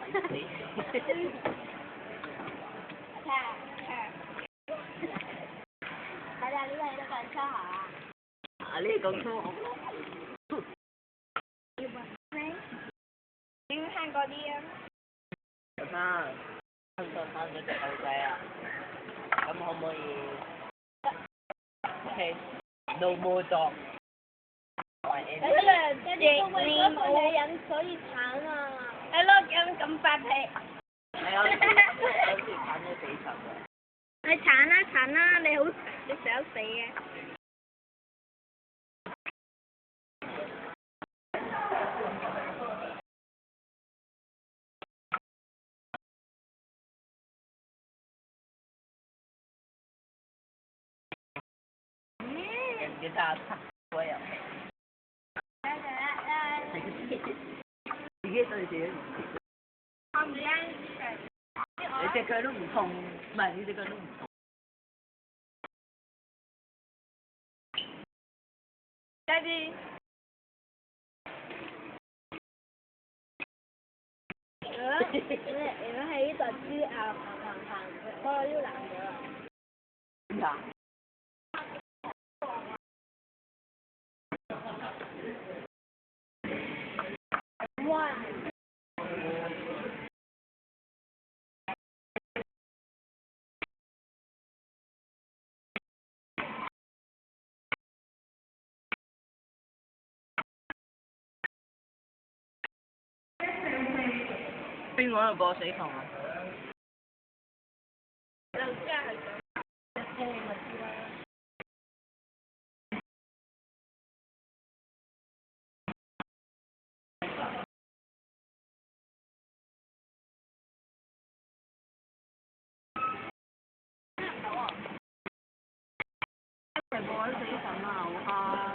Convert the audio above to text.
睇下呢個喺度講粗口啊！啊，呢個講粗口。點聽嗰啲啊？生咗隻狗仔啊！咁可唔可以？OK，no more dog。認冇人所以慘啊！係咯，咁發脾。係啊，好似慘咗幾層啊！你慘啦！你想死嘅。人家大餐我又自己對自己。我唔驚。你隻腳都唔痛，唔係你隻腳都唔痛。Daddy。如果喺呢度豬行，嗰個都難咗啦。點解？哇！邊個喺度播死蟲啊？就真係想聽咪知啦。一齊播緊死神啊！好